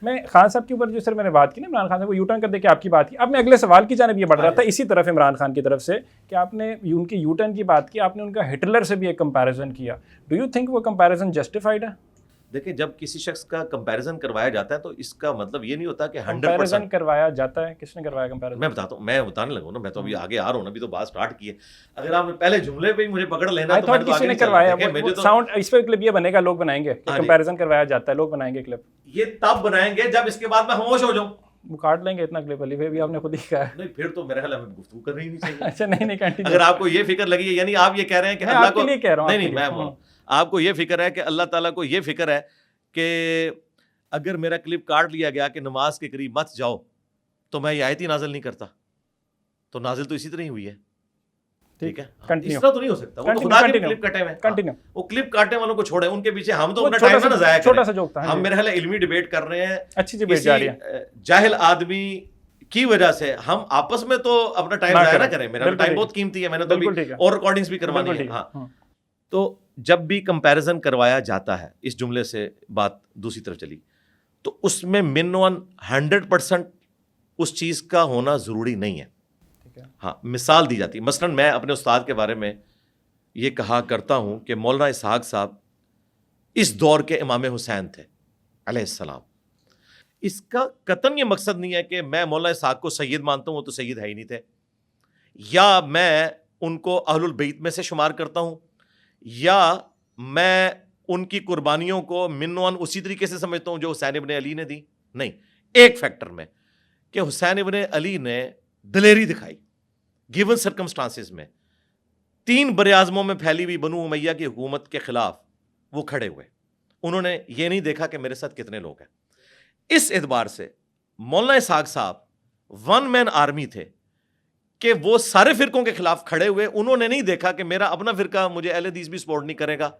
میں خان صاحب کے اوپر جو سر میں نے بات کی نا عمران خان صاحب کو یو ٹرن کر دے کے آپ کی بات کی، اب میں اگلے سوال کی جانب یہ بڑھ رہا تھا اسی طرف عمران خان کی طرف سے کہ آپ نے ان کی یو ٹرن کی بات کی، آپ نے ان کا ہٹلر سے بھی ایک کمپیریزن کیا. ڈو یو تھنک وہ کمپیریزن جسٹیفائڈ ہے؟ دیکھیں جب کسی شخص کا کمپیریزن کروایا جاتا ہے تو اس کا مطلب یہ نہیں ہوتا کہ 100% کمپیریزن کروایا جاتا ہے. کس نے کروایا کمپیریزن؟ میں بتاتا ہوں، میں بتانے لگا نا، میں تو ابھی آگے آ رہا ہوں نا، ابھی تو بات سٹارٹ کی ہے. اگر آپ نے پہلے جملے پہ ہی مجھے پکڑ لینا تو کسی نے کروایا ساؤنڈ اس پہ کلپ یہ بنے گا، لوگ بنائیں گے کمپیریزن کروایا جاتا ہے، لوگ بنائیں گے کلپ. یہ تب بنائیں گے جب اس کے بعد میں خاموش ہو جاؤں. وہ کاٹ لیں گے اتنا کلپ علی بھائی بھی آپ نے خود ہی کہا. نہیں پھر تو میرے خیال میں گفتگو کرنی نہیں چاہیے. اچھا نہیں کنٹینیو. اگر آپ کو یہ فکر لگی ہے، یعنی آپ یہ کہہ رہے ہیں کہ اللہ کو نہیں میں آپ کو یہ فکر ہے کہ اللہ تعالیٰ کو یہ فکر ہے کہ اگر میرا کلپ کاٹ لیا گیا کہ نماز کے قریب مت جاؤ تو میں یہ آیت ہی نازل نہیں کرتا، تو نازل تو اسی طرح ہی ہوئی ہے. ٹھیک ہے، اس طرح تو نہیں ہو سکتا. وہ تو خدا کے کلپ کٹے ہوئے، وہ کلپ کاٹنے والوں کو چھوڑیں، ان کے پیچھے ہم تو اپنا ٹائم نہ ضائع کریں. ہم میرے خیال علمی ڈیبیٹ کر رہے ہیں، اچھی ڈیبیٹ جا رہی ہے. جاہل آدمی کی وجہ سے ہم آپس میں تو اپنا ٹائم ضائع نہ کریں. میرا ٹائم بہت قیمتی ہے، میں نے تو اور ریکارڈنگز بھی کروانی ہے. ہاں تو جب بھی کمپیریزن کروایا جاتا ہے، اس جملے سے بات دوسری طرف چلی، تو اس میں منون 100% اس چیز کا ہونا ضروری نہیں ہے. ہاں مثال دی جاتی ہے. مثلا میں اپنے استاد کے بارے میں یہ کہا کرتا ہوں کہ مولانا اسحاق صاحب اس دور کے امام حسین تھے علیہ السلام. اس کا قطعاً یہ مقصد نہیں ہے کہ میں مولانا اسحاق کو سید مانتا ہوں، وہ تو سید ہے ہی نہیں تھے، یا میں ان کو اہل البیت میں سے شمار کرتا ہوں، یا میں ان کی قربانیوں کو منون اسی طریقے سے سمجھتا ہوں جو حسین ابن علی نے دی. نہیں، ایک فیکٹر میں کہ حسین ابن علی نے دلیری دکھائی گیون سرکمسٹانسز میں. 3 براعظموں میں پھیلی ہوئی بنو امیہ کی حکومت کے خلاف وہ کھڑے ہوئے. انہوں نے یہ نہیں دیکھا کہ میرے ساتھ کتنے لوگ ہیں. اس اعتبار سے مولانا اسحاق صاحب 1 مین آرمی تھے کہ وہ سارے فرقوں کے خلاف کھڑے ہوئے. انہوں نے نہیں دیکھا کہ میرا اپنا فرقہ مجھے اہل حدیث بھی سپورٹ نہیں کرے گا،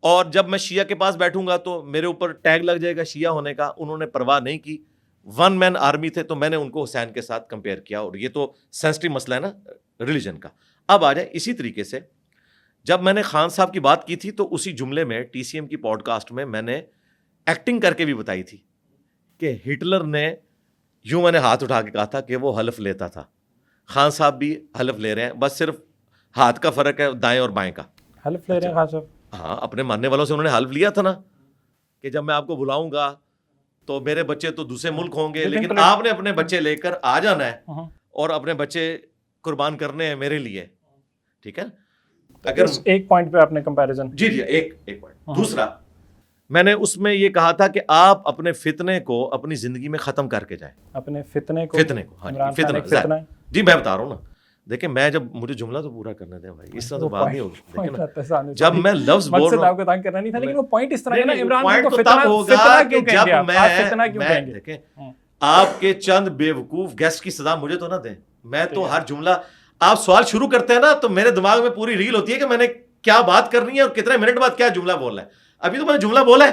اور جب میں شیعہ کے پاس بیٹھوں گا تو میرے اوپر ٹیگ لگ جائے گا شیعہ ہونے کا. انہوں نے پرواہ نہیں کی. 1 مین آرمی تھے، تو میں نے ان کو حسین کے ساتھ کمپیئر کیا. اور یہ تو سینسٹیو مسئلہ ہے نا ریلیجن کا. اب آ جائے اسی طریقے سے جب میں نے خان صاحب کی بات کی تھی تو اسی جملے میں ٹی سی ایم کی پوڈ کاسٹ میں نے ایکٹنگ کر کے بھی بتائی تھی کہ ہٹلر نے یوں میں نے ہاتھ اٹھا کے کہا تھا کہ وہ حلف لیتا تھا. خان صاحب بھی حلف لے رہے ہیں، بس صرف ہاتھ کا فرق ہے دائیں اور بائیں کا. حلف لے رہے ہیں خان صاحب؟ ہاں اپنے ماننے والوں سے انہوں نے حلف لیا تھا نا کہ جب میں آپ کو بلاؤں گا تو میرے بچے تو دوسرے ملک ہوں گے، لیکن آپ نے اپنے بچے لے کر آ جانا ہے اور اپنے بچے قربان کرنے ہیں میرے لیے. ٹھیک ہے، اگر ایک پوائنٹ پہ آپ نے کمپیریزن. جی ایک پوائنٹ. دوسرا میں نے اس میں یہ کہا تھا کہ آپ اپنے فتنے کو اپنی زندگی میں ختم کر کے جائیں. اپنے فتنے کو ہاں فتنہ جی میں بتا رہا ہوں نا. دیکھیں میں جب مجھے جملہ تو پورا کرنے دیں بھائی، اس طرح تو بات نہیں ہوگی. جب میں لفظ بول رہا ہوں تنگ کرنا نہیں تھا، لیکن وہ پوائنٹ اس طرح ہے نا عمران کو فتنہ ہوگا کہ جب میں دیکھیں آپ کے چند بے وقوف گیسٹ کی سزا مجھے تو نہ دیں. میں تو ہر جملہ آپ سوال شروع کرتے ہیں نا تو میرے دماغ میں پوری ریل ہوتی ہے کہ میں نے کیا بات کرنی ہے اور کتنے منٹ بعد کیا جملہ بولنا ہے. ابھی تو میں نے جملہ بولا ہے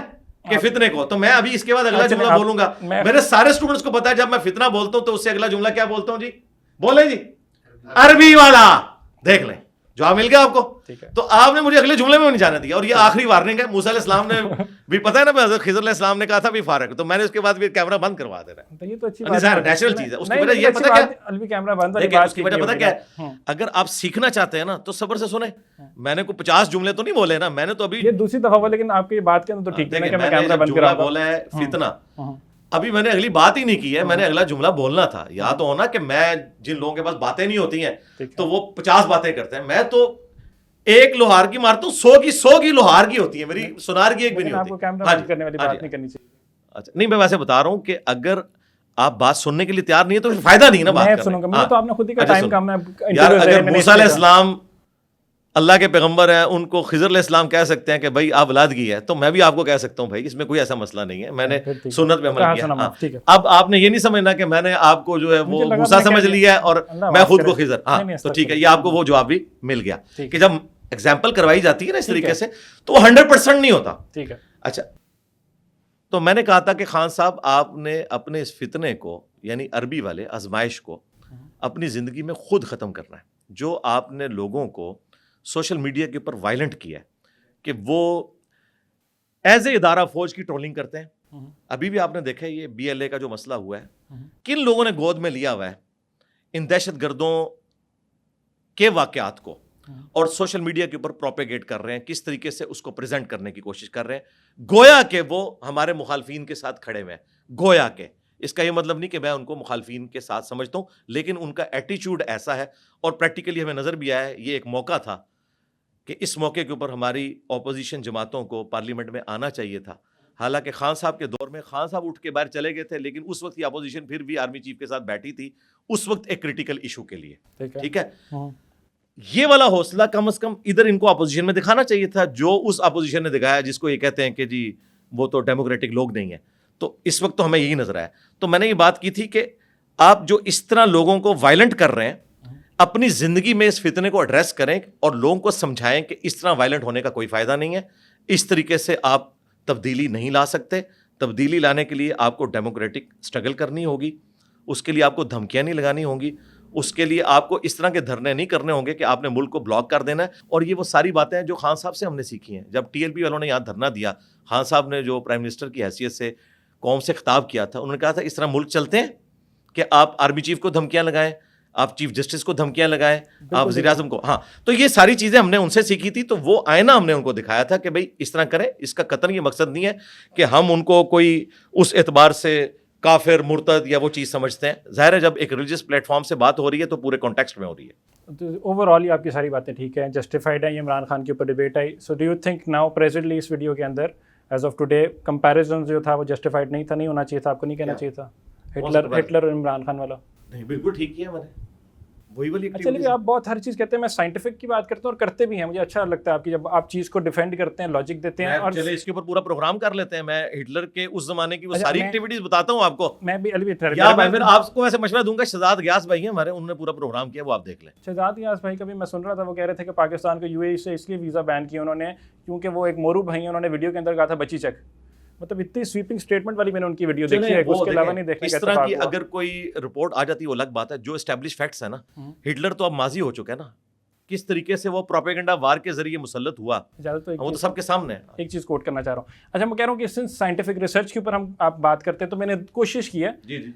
کہ فتنے کو، تو میں ابھی اس کے بعد اگلا جملہ بولوں گا. میرے سارے اسٹوڈنٹس کو پتا ہے جب میں فتنہ بولتا ہوں تو اس سے اگلا جملہ کیا بولتا ہوں. جی بولیں جی عربی والا دیکھ لیں جواب مل گیا آپ کو. تو آپ نے مجھے اگلے جملے میں نہیں جانے دیا، اور یہ آخری وارننگ ہے. موسیٰ علیہ السلام نے بھی پتہ ہے نا حضرت خضر علیہ السلام نے کہا تھا بھی فارغ، تو میں نے اس کے بعد بھی کیمرہ بند کروا دینا ہے. تو یہ تو اچھی بات ہے، نیچرل چیز ہے. اس کی وجہ یہ پتہ کیا الوی کیمرہ بند ہے، اس کی وجہ پتہ کیا ہے، اگر آپ سیکھنا چاہتے ہیں نا تو صبر سے سنیں. میں نے کوئی 50 جملے تو نہیں بولے نا، میں نے تو ابھی یہ دوسری دفعہ ہوا، لیکن آپ کی بات کے اندر تو ٹھیک ہے کہ میں کیمرہ بند کرا بولا ہے فتنہ. ابھی میں نے اگلی بات ہی نہیں کی ہے، میں نے اگلا جملہ بولنا تھا. یا تو ہونا کہ میں جن لوگوں کے پاس باتیں نہیں ہوتی ہیں تو وہ 50 باتیں کرتے ہیں، میں تو ایک لوہار کی مارتا ہوں 100 کی لوہار کی ہوتی ہے، میری سونار کی ایک بھی نہیں ہوتی. اچھا نہیں، میں ویسے بتا رہا ہوں کہ اگر آپ بات سننے کے لیے تیار نہیں ہے تو پھر فائدہ نہیں نا بات کرنے کا. یار اگر موسیٰ علیہ السلام اللہ کے پیغمبر ہیں، ان کو خضر علیہ السلام کہہ سکتے ہیں کہ بھائی آپ اولادگی ہے، تو میں بھی آپ کو کہہ سکتا ہوں بھائی اس میں کوئی ایسا مسئلہ نہیں ہے، میں نے سنت پہ عمل کیا. اب آپ نے یہ نہیں سمجھنا کہ میں نے آپ کو جو ہے وہ موسیٰ سمجھ لیا ہے اور میں خود کو خضر. ہاں تو ٹھیک ہے، یہ آپ کو وہ جواب بھی مل گیا کہ جب ایگزامپل کروائی جاتی ہے نا اس طریقے سے تو وہ 100% نہیں ہوتا. ٹھیک ہے. اچھا تو میں نے کہا تھا کہ خان صاحب آپ نے اپنے اس فتنے کو یعنی عربی والے آزمائش کو اپنی زندگی میں خود ختم کرنا ہے. جو آپ نے لوگوں کو سوشل میڈیا کے اوپر وائلنٹ کیا ہے کہ وہ ایز اے ادارہ فوج کی ٹرولنگ کرتے ہیں، ابھی بھی آپ نے دیکھا یہ BLA کا جو مسئلہ ہوا ہے, کن لوگوں نے گود میں لیا ہوا ہے ان دہشت گردوں کے واقعات کو اور سوشل میڈیا کے اوپر پروپیگیٹ کر رہے ہیں, کس طریقے سے اس کو پریزنٹ کرنے کی کوشش کر رہے ہیں گویا کہ وہ ہمارے مخالفین کے ساتھ کھڑے ہوئے ہیں, گویا کہ. اس کا یہ مطلب نہیں کہ میں ان کو مخالفین کے ساتھ سمجھتا ہوں, لیکن ان کا ایٹیچیوڈ ایسا ہے, اور پریکٹیکلی ہمیں نظر بھی آیا ہے. یہ ایک موقع تھا کہ اس موقع کے اوپر ہماری اپوزیشن جماعتوں کو پارلیمنٹ میں آنا چاہیے تھا. حالانکہ خان صاحب کے دور میں خان صاحب اٹھ کے باہر چلے گئے تھے, لیکن اس وقت کی اپوزیشن پھر بھی آرمی چیف کے ساتھ بیٹھی تھی اس وقت ایک کریٹیکل ایشو کے لیے. ٹھیک ہے, یہ والا حوصلہ کم از کم ادھر ان کو اپوزیشن میں دکھانا چاہیے تھا, جو اس اپوزیشن نے دکھایا جس کو یہ کہتے ہیں کہ جی وہ تو ڈیموکریٹک لوگ نہیں ہیں. تو اس وقت تو ہمیں یہی نظر آیا. تو میں نے یہ بات کی تھی کہ آپ جو اس طرح لوگوں کو وائلنٹ کر رہے ہیں, اپنی زندگی میں اس فتنے کو ایڈریس کریں اور لوگوں کو سمجھائیں کہ اس طرح وائلنٹ ہونے کا کوئی فائدہ نہیں ہے. اس طریقے سے آپ تبدیلی نہیں لا سکتے. تبدیلی لانے کے لیے آپ کو ڈیموکریٹک اسٹرگل کرنی ہوگی, اس کے لیے آپ کو دھمکیاں نہیں لگانی ہوں گی, اس کے لیے آپ کو اس طرح کے دھرنے نہیں کرنے ہوں گے کہ آپ نے ملک کو بلاک کر دینا ہے. اور یہ وہ ساری باتیں ہیں جو خان صاحب سے ہم نے سیکھی ہیں. جب TLP والوں نے یہاں دھرنا دیا, خان صاحب نے جو پرائم منسٹر کی حیثیت سے قوم سے خطاب کیا تھا, انہوں نے کہا تھا اس طرح ملک چلتے ہیں کہ آپ آرمی چیف کو دھمکیاں لگائیں, آپ چیف جسٹس کو دھمکیاں لگائیں, آپ وزیر اعظم کو. ہاں, تو یہ ساری چیزیں ہم نے ان سے سیکھی تھی. تو وہ آئینہ ہم نے ان کو دکھایا تھا کہ بھائی اس طرح کریں. اس کا قطعاً یہ مقصد نہیں ہے کہ ہم ان کو کوئی اس اعتبار سے کافر مرتد یا وہ چیز سمجھتے ہیں. ظاہر ہے جب ایک ریلیجیس پلیٹ فارم سے بات ہو رہی ہے تو پورے کانٹیکسٹ میں ہو رہی ہے. تو اوور آل آپ کی ساری باتیں ٹھیک ہیں, جسٹیفائڈ ہیں. یہ عمران خان کے اوپر ڈبیٹ آئی. So do you think now presently اس ویڈیو کے اندر ایز آف ٹوڈے کمپیریزن جو تھا وہ جسٹیفائڈ نہیں تھا, نہیں ہونا چاہیے تھا, آپ کو نہیں کہنا چاہیے تھا ہٹلر اور عمران خان والا؟ نہیں, بالکل ٹھیک کیا میں نے, وہی والی. چلیے, آپ بہت ہر چیز کہتے ہیں, میں سائنٹیفک کی بات کرتا ہوں اور کرتے بھی ہیں, مجھے اچھا لگتا ہے آپ کی جب آپ چیز کو ڈیفینڈ کرتے ہیں, لاجک دیتے ہیں. اور چلے اس کے اوپر پورا پروگرام کر لیتے ہیں. میں ہٹلر کے اس زمانے کی وہ ساری ایکٹیویٹیز بتاتا ہوں آپ کو. میں بھی پھر آپ کو ایسے مشورہ دوں گا, شہزاد غیاث بھائی ہیں ہمارے, انہوں نے پورا پروگرام کیا, وہ آپ دیکھ لیں. شہزاد غیاث بھائی کا بھی میں سن رہا تھا, وہ کہہ رہے تھے کہ پاکستان کو UAE سے اس لیے ویزا بین کیا انہوں نے کیونکہ وہ ایک مورو بھائی ہیں, انہوں نے ویڈیو کے اندر کہا تھا بچی چیک. مطلب اتنی سویپنگ اسٹیٹمنٹ والی میں نے ان کی ویڈیو دیکھی ہے, اس کے علاوہ نہیں دیکھنے کا. اس طرح کی اگر کوئی رپورٹ آ جاتی ہے وہ الگ بات ہے. جو اسٹیبلش فیکٹس ہے نا, ہٹلر تو اب ماضی ہو چکا ہے نا, کس طریقے سے وہ پروپیگنڈا وار کے ذریعے مسلط ہوا وہ تو سب کے سامنے ہے. ایک چیز کوٹ کرنا چاہ رہا ہوں. اچھا, میں کہہ رہا ہوں کہ سنس سائنٹیفک ریسرچ کے اوپر ہم آپ بات کرتے ہیں تو میں نے کوشش کی ہے,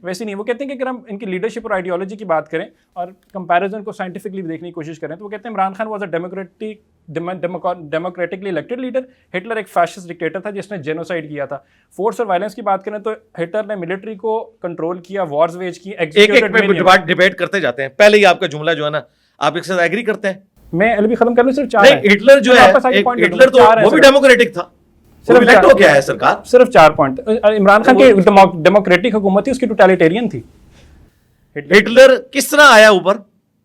ویسے نہیں. وہ کہتے ہیں کہ اگر ہم ان کی لیڈرشپ اور آئیڈیالوجی کی بات کریں اور کمپیریزن کو سائنٹیفکلی دیکھنے کی کوشش کریں تو وہ کہتے ہیں Imran Khan was a democratically elected leader. Hitler ایک فیشسٹ ڈکٹیٹر تھا جس نے جینوسائڈ کیا تھا. فورس اور وائلنس کی بات کریں تو ہٹلر نے ملٹری کو کنٹرول کیا, وارز ویج کی. ایک ڈیبیٹ کرتے جاتے ہیں. پہلے ہی آپ کا جملہ جو ہے نا, آپ ایک ساتھ ایگری کرتے ہیں. میں ابھی ختم کر لوں, صرف 4 ہیں. ہٹلر جو ہے, ہٹلر تو وہ بھی ڈیموکریٹک تھا, صرف الیکٹ ہو گیا ہے سرکار. صرف 4 پوائنٹ. عمران خان کی ڈیموکریٹک حکومت تھی, اس کی ٹوٹیلیٹیرین تھی. ہٹلر کس طرح آیا اوپر؟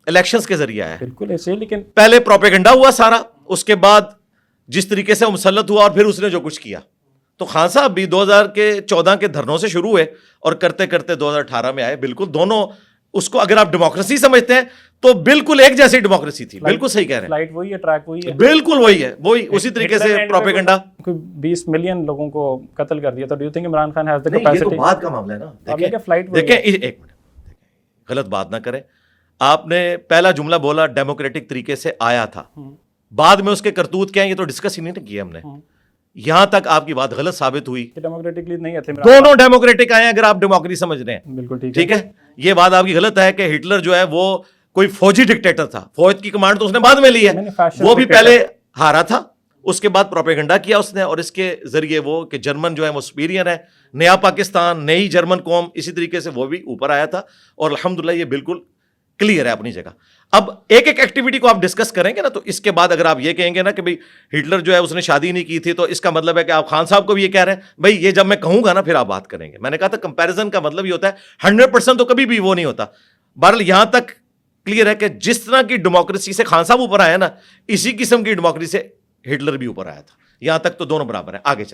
الیکشنز کے ذریعے آیا. بالکل ایسے, لیکن پہلے پروپیگنڈا ہوا سارا, اس کے بعد جس طریقے سے وہ مسلط ہوا اور پھر اس نے جو کچھ کیا. تو خان صاحب بھی 2014 کے دھرنوں سے شروع ہوئے اور کرتے کرتے 2018 میں آئے. بالکل دونوں اس کو اگر آپ ڈیموکریسی سمجھتے ہیں تو بالکل ایک جیسی ڈیموکریسی تھی. بالکل صحیح کہہ رہے ہیں, فلائٹ وہی ہے, ٹریک وہی ہے, بالکل وہی ہے, وہی اسی طریقے سے پروپیگنڈا. 20 ملین لوگوں کو قتل کر دیا. تو do you think Imran Khan has the capacity? یہ تو بات کا معاملہ ہے نا. دیکھیں ایک منٹ, غلط بات نہ کریں. آپ نے پہلا جملہ بولا ڈیموکریٹک طریقے سے آیا تھا, بعد میں اس کے کرتوت کیا ہیں یہ تو ڈسکس ہی نہیں کیا ہم نے. یہاں تک آپ کی بات غلط ثابت ہوئی. ڈیموکریٹکلی نہیں آتے, دونوں ڈیموکریٹک آئے اگر آپ ڈیموکریسی سمجھ رہے ہیں. بالکل ٹھیک ہے. یہ بات آپ کی غلط ہے کہ ہٹلر جو ہے وہ کوئی فوجی ڈکٹیٹر تھا. فوج کی کمانڈ تو اس نے بعد میں لی ہے, وہ بھی پہلے ہارا تھا, اس کے بعد پروپیگنڈا کیا اس نے, اور اس کے ذریعے وہ کہ جرمن جو ہے وہ سپیریئر ہے, نیا پاکستان, نئی جرمن قوم, اسی طریقے سے وہ بھی اوپر آیا تھا. اور الحمدللہ یہ بالکل کلیئر ہے اپنی جگہ. اب ایک ایک ایکٹیویٹی کو آپ ڈسکس کریں گے نا, تو اس کے بعد اگر آپ یہ کہیں گے نا کہ بھائی ہٹلر جو ہے اس نے شادی نہیں کی تھی, تو اس کا مطلب ہے کہ آپ خان صاحب کو بھی یہ کہہ رہے ہیں بھائی یہ جب میں کہوں گا نا پھر آپ بات کریں گے. میں نے کہا تھا کمپیریزن کا مطلب یہ ہوتا ہے 100% تو کبھی بھی وہ نہیں ہوتا. بہرحال یہاں تک کلیئر ہے کہ جس طرح کی ڈیموکریسی سے خان صاحب اوپر آیا نا, اسی قسم کی ڈیموکریسی سے ہٹلر بھی اوپر آیا تھا. یہاں تک تو دونوں برابر ہیں. آگے چلیں.